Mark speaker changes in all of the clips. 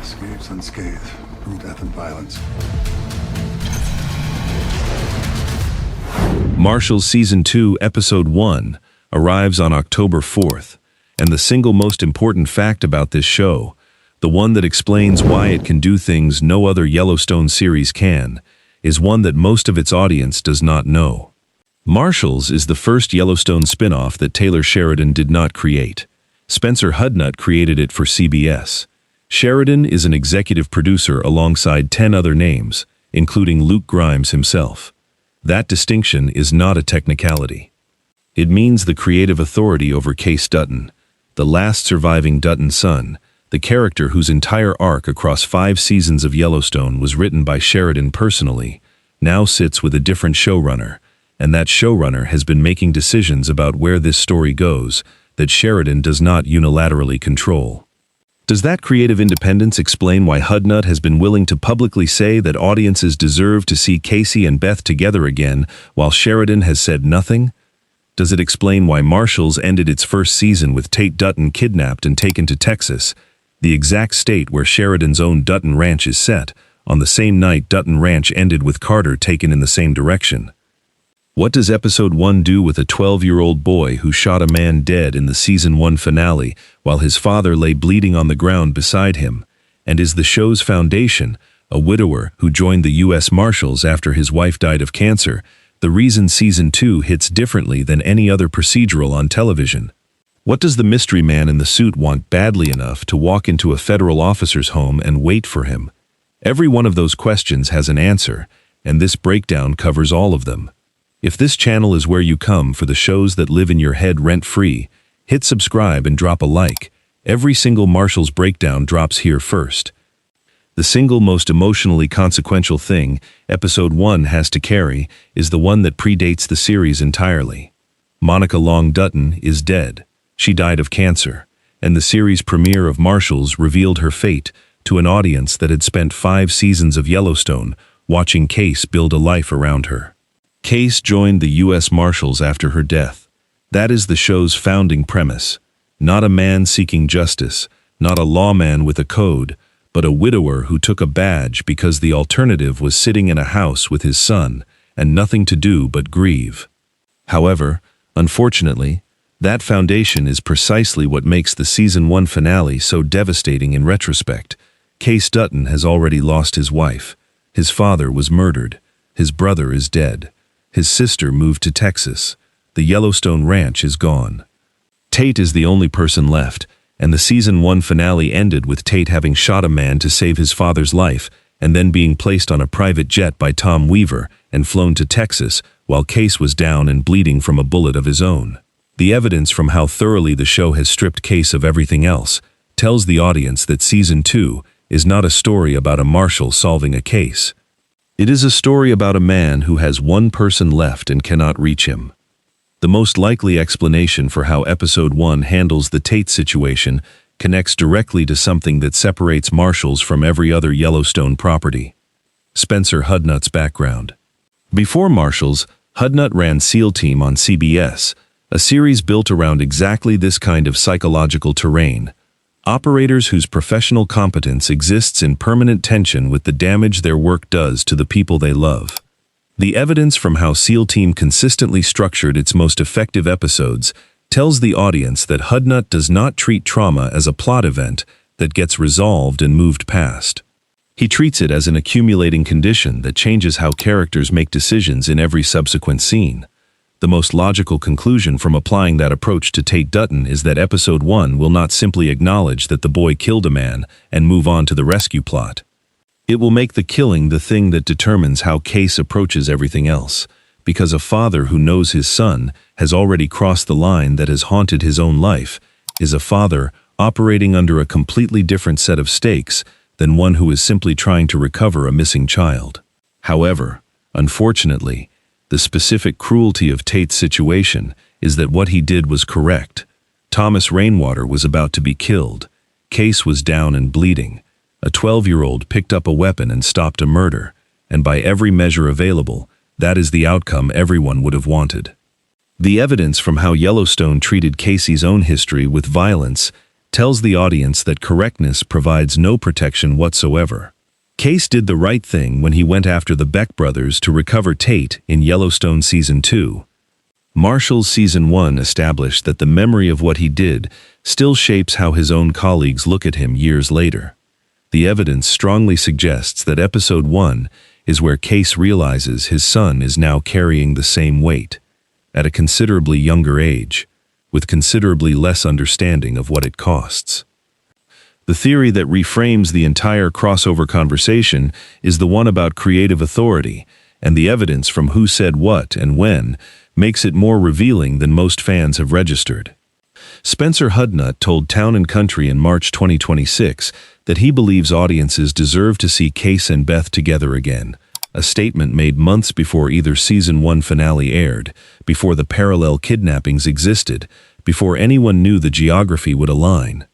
Speaker 1: escapes unscathed from death and violence.
Speaker 2: Marshals Season 2, Episode 1 arrives on October 4th, and the single most important fact about this show, the one that explains why it can do things no other Yellowstone series can, is one that most of its audience does not know. Marshals is the first Yellowstone spin-off that Taylor Sheridan did not create. Spencer Hudnut created it for CBS. Sheridan is an executive producer alongside 10 other names, including Luke Grimes himself. That distinction is not a technicality. It means the creative authority over Kayce Dutton, the last surviving Dutton son, the character whose entire arc across 5 seasons of Yellowstone was written by Sheridan personally, now sits with a different showrunner, and that showrunner has been making decisions about where this story goes that Sheridan does not unilaterally control. Does that creative independence explain why Hudnut has been willing to publicly say that audiences deserve to see Kayce and Beth together again while Sheridan has said nothing? Does it explain why Marshals ended its first season with Tate Dutton kidnapped and taken to Texas, the exact state where Sheridan's own Dutton Ranch is set, on the same night Dutton Ranch ended with Carter taken in the same direction? What does Episode 1 do with a 12-year-old boy who shot a man dead in the Season 1 finale while his father lay bleeding on the ground beside him, and is the show's foundation, a widower who joined the U.S. Marshals after his wife died of cancer, the reason Season 2 hits differently than any other procedural on television? What does the mystery man in the suit want badly enough to walk into a federal officer's home and wait for him? Every one of those questions has an answer, and this breakdown covers all of them. If this channel is where you come for the shows that live in your head rent-free, hit subscribe and drop a like. Every single Marshals breakdown drops here first. The single most emotionally consequential thing Episode 1 has to carry is the one that predates the series entirely. Monica Long Dutton is dead. She died of cancer, and the series premiere of Marshals revealed her fate to an audience that had spent 5 seasons of Yellowstone watching Kayce build a life around her. Kayce joined the U.S. Marshals after her death. That is the show's founding premise. Not a man seeking justice, not a lawman with a code, but a widower who took a badge because the alternative was sitting in a house with his son and nothing to do but grieve. However, unfortunately, that foundation is precisely what makes the Season 1 finale so devastating in retrospect. Kayce Dutton has already lost his wife. His father was murdered. His brother is dead. His sister moved to Texas. The Yellowstone Ranch is gone. Tate is the only person left, and the Season 1 finale ended with Tate having shot a man to save his father's life and then being placed on a private jet by Dolly Weaver and flown to Texas while Kayce was down and bleeding from a bullet of his own. The evidence from how thoroughly the show has stripped Kayce of everything else tells the audience that Season 2 is not a story about a marshal solving a case. It is a story about a man who has one person left and cannot reach him. The most likely explanation for how Episode 1 handles the Tate situation connects directly to something that separates Marshals from every other Yellowstone property: Spencer Hudnut's background. Before Marshals, Hudnut ran SEAL Team on CBS, a series built around exactly this kind of psychological terrain. Operators whose professional competence exists in permanent tension with the damage their work does to the people they love. The evidence from how SEAL Team consistently structured its most effective episodes tells the audience that Hudnut does not treat trauma as a plot event that gets resolved and moved past. He treats it as an accumulating condition that changes how characters make decisions in every subsequent scene. The most logical conclusion from applying that approach to Tate Dutton is that Episode 1 will not simply acknowledge that the boy killed a man and move on to the rescue plot. It will make the killing the thing that determines how Kayce approaches everything else, because a father who knows his son has already crossed the line that has haunted his own life is a father operating under a completely different set of stakes than one who is simply trying to recover a missing child. However, unfortunately, the specific cruelty of Tate's situation is that what he did was correct. Thomas Rainwater was about to be killed. Kayce was down and bleeding. A 12-year-old picked up a weapon and stopped a murder, and by every measure available, that is the outcome everyone would have wanted. The evidence from how Yellowstone treated Kayce's own history with violence tells the audience that correctness provides no protection whatsoever. Kayce did the right thing when he went after the Beck brothers to recover Tate in Yellowstone Season 2. Marshals Season 1 established that the memory of what he did still shapes how his own colleagues look at him years later. The evidence strongly suggests that Episode 1 is where Kayce realizes his son is now carrying the same weight, at a considerably younger age, with considerably less understanding of what it costs. The theory that reframes the entire crossover conversation is the one about creative authority, and the evidence from who said what and when makes it more revealing than most fans have registered. Spencer Hudnut told Town & Country in March 2026 that he believes audiences deserve to see Kayce and Beth together again, a statement made months before either Season 1 finale aired, before the parallel kidnappings existed, before anyone knew the geography would align.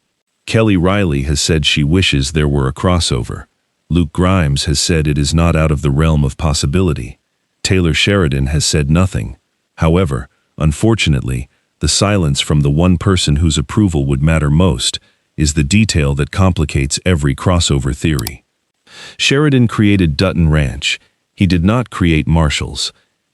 Speaker 2: Kelly Riley has said she wishes there were a crossover. Luke Grimes has said it is not out of the realm of possibility. Taylor Sheridan has said nothing. However, unfortunately, the silence from the one person whose approval would matter most is the detail that complicates every crossover theory. Sheridan created Dutton Ranch. He did not create Marshals.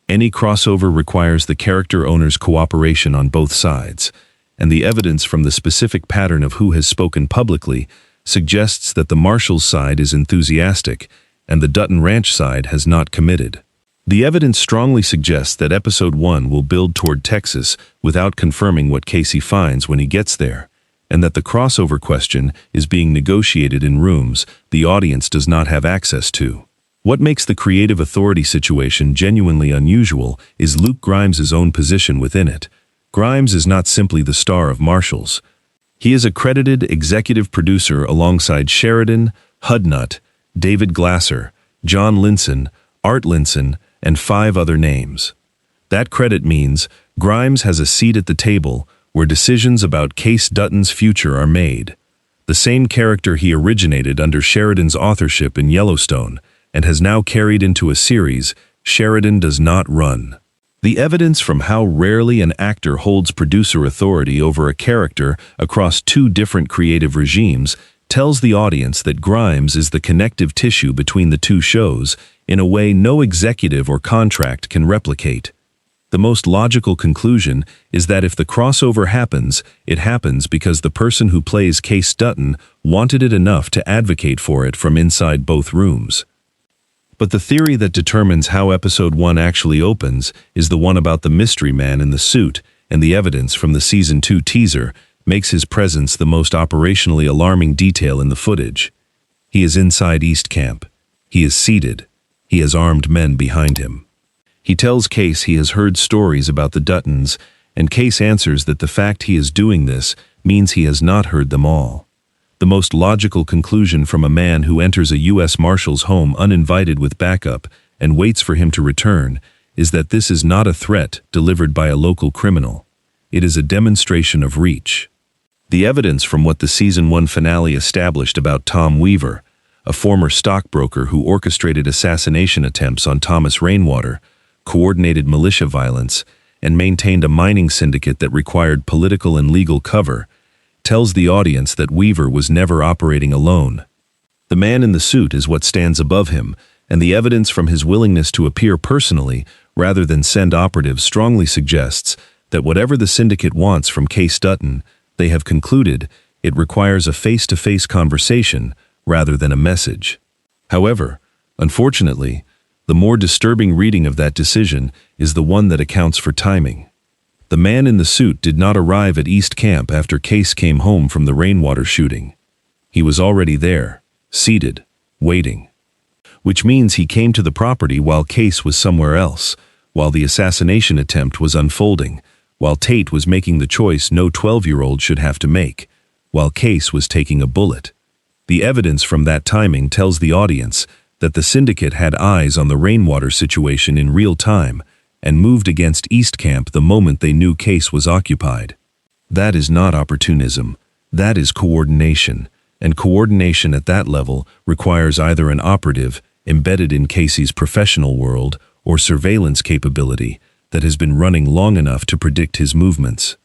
Speaker 2: Any crossover requires the character owner's cooperation on both sides, and the evidence from the specific pattern of who has spoken publicly suggests that the Marshals side is enthusiastic and the Dutton Ranch side has not committed. The evidence strongly suggests that Episode 1 will build toward Texas without confirming what Kayce finds when he gets there, and that the crossover question is being negotiated in rooms the audience does not have access to. What makes the creative authority situation genuinely unusual is Luke Grimes' own position within it. Grimes is not simply the star of Marshals. He is a credited executive producer alongside Sheridan, Hudnut, David Glasser, John Linson, Art Linson, and 5 other names. That credit means Grimes has a seat at the table where decisions about Kayce Dutton's future are made. The same character he originated under Sheridan's authorship in Yellowstone and has now carried into a series Sheridan does not run. The evidence from how rarely an actor holds producer authority over a character across 2 different creative regimes tells the audience that Grimes is the connective tissue between the 2 shows in a way no executive or contract can replicate. The most logical conclusion is that if the crossover happens, it happens because the person who plays Kayce Dutton wanted it enough to advocate for it from inside both rooms. But the theory that determines how Episode 1 actually opens is the one about the mystery man in the suit, and the evidence from the Season 2 teaser makes his presence the most operationally alarming detail in the footage. He is inside East Camp. He is seated. He has armed men behind him. He tells Kayce he has heard stories about the Duttons, and Kayce answers that the fact he is doing this means he has not heard them all. The most logical conclusion from a man who enters a U.S. Marshal's home uninvited with backup and waits for him to return is that this is not a threat delivered by a local criminal. It is a demonstration of reach. The evidence from what the Season 1 finale established about Tom Weaver, a former stockbroker who orchestrated assassination attempts on Thomas Rainwater, coordinated militia violence, and maintained a mining syndicate that required political and legal cover, tells the audience that Weaver was never operating alone. The man in the suit is what stands above him, and the evidence from his willingness to appear personally rather than send operatives strongly suggests that whatever the syndicate wants from Kayce Dutton, they have concluded it requires a face-to-face conversation rather than a message. However, unfortunately, the more disturbing reading of that decision is the one that accounts for timing. The man in the suit did not arrive at East Camp after Kayce came home from the Rainwater shooting. He was already there, seated, waiting. Which means he came to the property while Kayce was somewhere else, while the assassination attempt was unfolding, while Tate was making the choice no 12-year-old should have to make, while Kayce was taking a bullet. The evidence from that timing tells the audience that the syndicate had eyes on the Rainwater situation in real time and moved against East Camp the moment they knew Kayce was occupied. That is not opportunism. That is coordination, and coordination at that level requires either an operative embedded in Kayce's professional world or surveillance capability that has been running long enough to predict his movements.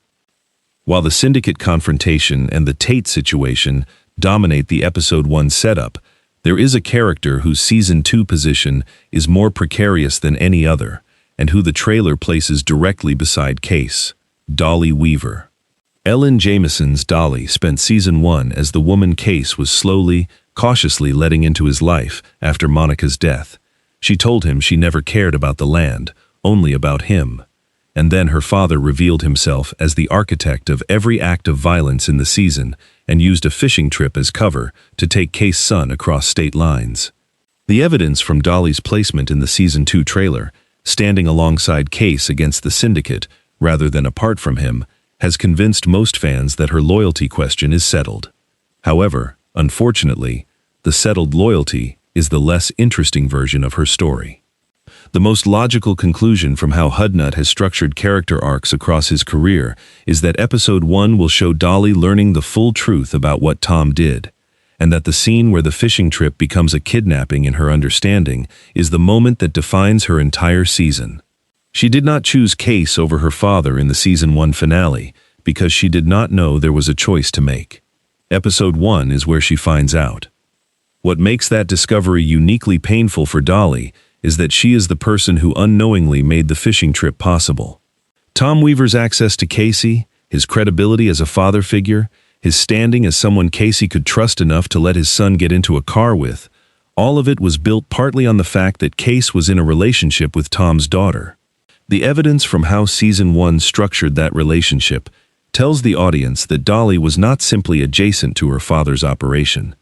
Speaker 2: While the syndicate confrontation and the Tate situation dominate the episode 1 setup, there is a character whose season 2 position is more precarious than any other, and who the trailer places directly beside Kayce, Dolly Weaver. Ellen Jamison's Dolly spent season 1 as the woman Kayce was slowly, cautiously letting into his life after Monica's death. She told him she never cared about the land, only about him. And then her father revealed himself as the architect of every act of violence in the season and used a fishing trip as cover to take Kayce's son across state lines. The evidence from Dolly's placement in the season 2 trailer, standing alongside Kayce against the syndicate rather than apart from him, has convinced most fans that her loyalty question is settled. However, unfortunately, the settled loyalty is the less interesting version of her story. The most logical conclusion from how Hudnut has structured character arcs across his career is that episode 1 will show Dolly learning the full truth about what Tom did, and that the scene where the fishing trip becomes a kidnapping in her understanding is the moment that defines her entire season. She did not choose Kayce over her father in the season 1 finale because she did not know there was a choice to make. Episode 1 is where she finds out. What makes that discovery uniquely painful for Dolly is that she is the person who unknowingly made the fishing trip possible. Tom Weaver's access to Kayce, his credibility as a father figure, his standing as someone Kayce could trust enough to let his son get into a car with, all of it was built partly on the fact that Kayce was in a relationship with Tom's daughter. The evidence from how season 1 structured that relationship tells the audience that Dolly was not simply adjacent to her father's operation.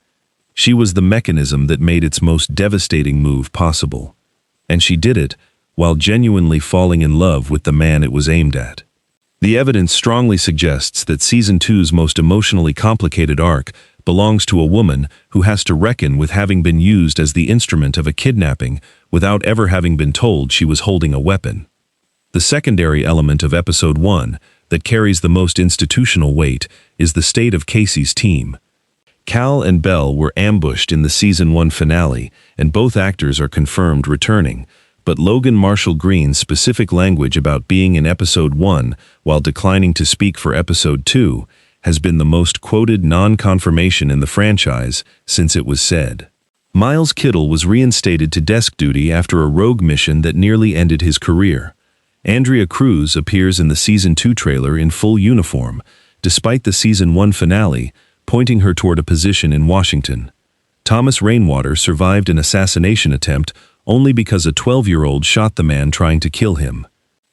Speaker 2: She was the mechanism that made its most devastating move possible. And she did it while genuinely falling in love with the man it was aimed at. The evidence strongly suggests that season 2's most emotionally complicated arc belongs to a woman who has to reckon with having been used as the instrument of a kidnapping without ever having been told she was holding a weapon. The secondary element of episode 1 that carries the most institutional weight is the state of Kayce's team. Cal and Belle were ambushed in the season 1 finale, and both actors are confirmed returning, but Logan Marshall Green's specific language about being in episode 1 while declining to speak for episode 2 has been the most quoted non-confirmation in the franchise since it was said. Miles Kittle was reinstated to desk duty after a rogue mission that nearly ended his career. Andrea Cruz appears in the season 2 trailer in full uniform, despite the season 1 finale pointing her toward a position in Washington. Thomas Rainwater survived an assassination attempt only because a 12-year-old shot the man trying to kill him.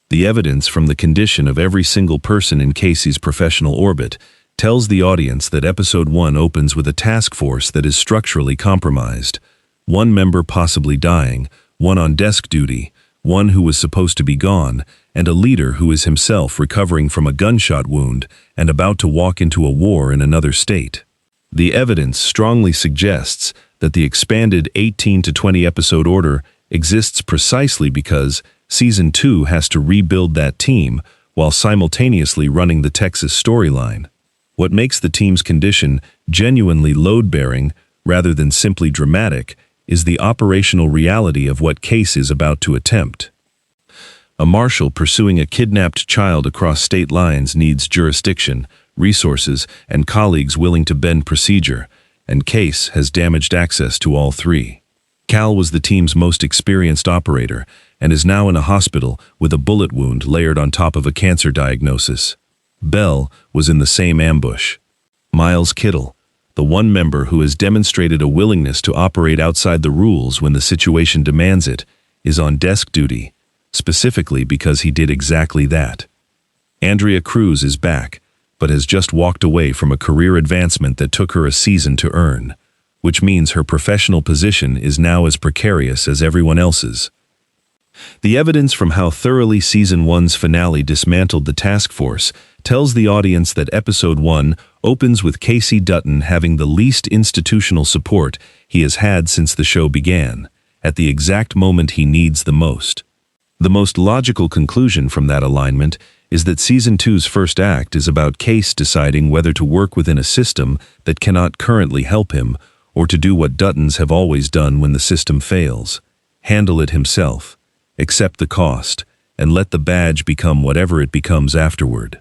Speaker 2: The evidence from the condition of every single person in Kayce's professional orbit tells the audience that episode 1 opens with a task force that is structurally compromised. One member possibly dying, one on desk duty, one who was supposed to be gone, and a leader who is himself recovering from a gunshot wound and about to walk into a war in another state. The evidence strongly suggests that the expanded 18 to 20 episode order exists precisely because season 2 has to rebuild that team while simultaneously running the Texas storyline. What makes the team's condition genuinely load-bearing rather than simply dramatic is the operational reality of what Kayce is about to attempt. A marshal pursuing a kidnapped child across state lines needs jurisdiction, resources, and colleagues willing to bend procedure, and Kayce has damaged access to all three. Cal was the team's most experienced operator and is now in a hospital with a bullet wound layered on top of a cancer diagnosis. Belle was in the same ambush. Miles Kittle, the one member who has demonstrated a willingness to operate outside the rules when the situation demands it, is on desk duty, specifically because he did exactly that. Andrea Cruz is back, but has just walked away from a career advancement that took her a season to earn, which means her professional position is now as precarious as everyone else's. The evidence from how thoroughly season 1's finale dismantled the task force tells the audience that episode 1 opens with Kayce Dutton having the least institutional support he has had since the show began, at the exact moment he needs the most. The most logical conclusion from that alignment is that season 2's first act is about Kayce deciding whether to work within a system that cannot currently help him or to do what Duttons have always done when the system fails: handle it himself, accept the cost, and let the badge become whatever it becomes afterward.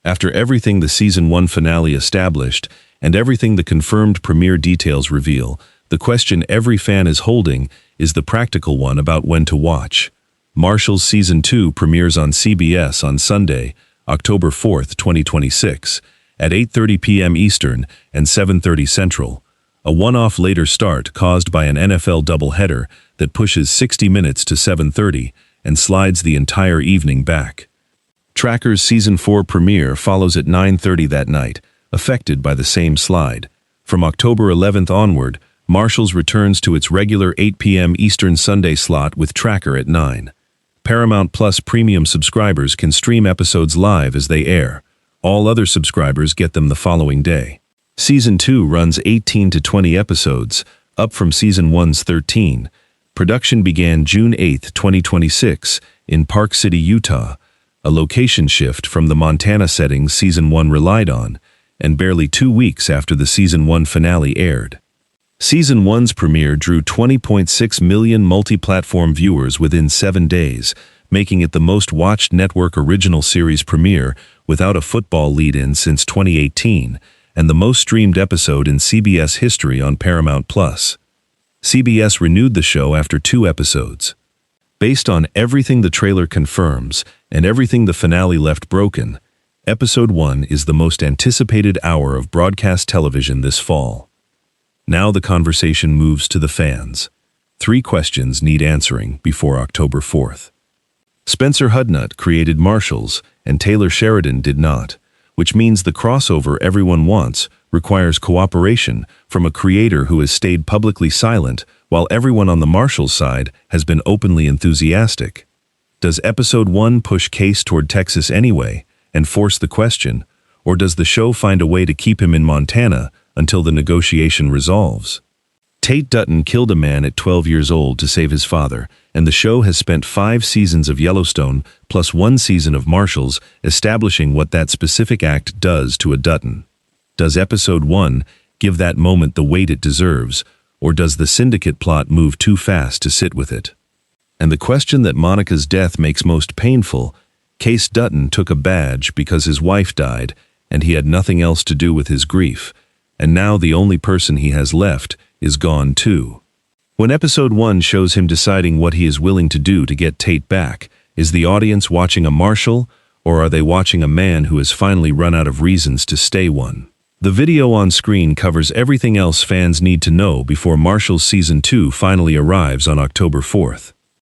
Speaker 2: After everything the Season 1 finale established, and everything the confirmed premiere details reveal, the question every fan is holding is the practical one about when to watch. Marshals Season 2 premieres on CBS on Sunday, October 4th, 2026, at 8:30 p.m. Eastern and 7:30 Central, a one-off later start caused by an NFL doubleheader that pushes 60 minutes to 7:30 and slides the entire evening back. Tracker's Season 4 premiere follows at 9:30 that night, affected by the same slide. From October 11th onward, Marshals returns to its regular 8 p.m. Eastern Sunday slot with Tracker at 9. Paramount Plus premium subscribers can stream episodes live as they air. All other subscribers get them the following day. Season 2 runs 18 to 20 episodes, up from Season 1's 13. Production began June 8, 2026, in Park City, Utah, a location shift from the Montana settings Season 1 relied on, and barely 2 weeks after the Season 1 finale aired. Season 1's premiere drew 20.6 million multi-platform viewers within 7 days, making it the most-watched network original series premiere without a football lead-in since 2018, and the most-streamed episode in CBS history on Paramount Plus. CBS renewed the show after 2 episodes. Based on everything the trailer confirms and everything the finale left broken, Episode 1 is the most anticipated hour of broadcast television this fall. Now the conversation moves to the fans. 3 questions need answering before October 4th. Spencer Hudnut created Marshals, and Taylor Sheridan did not, which means the crossover everyone wants requires cooperation from a creator who has stayed publicly silent while everyone on the Marshals side has been openly enthusiastic. Does Episode 1 push Kayce toward Texas anyway and force the question, or does the show find a way to keep him in Montana until the negotiation resolves? Tate Dutton killed a man at 12 years old to save his father, and the show has spent 5 seasons of Yellowstone plus 1 season of Marshals establishing what that specific act does to a Dutton. Does Episode 1 give that moment the weight it deserves, or does the syndicate plot move too fast to sit with it? And the question that Monica's death makes most painful, Kayce Dutton took a badge because his wife died, and he had nothing else to do with his grief, and now the only person he has left is gone too. When Episode 1 shows him deciding what he is willing to do to get Tate back, is the audience watching a Marshal, or are they watching a man who has finally run out of reasons to stay one? The video on screen covers everything else fans need to know before Marshals Season 2 finally arrives on October 4th.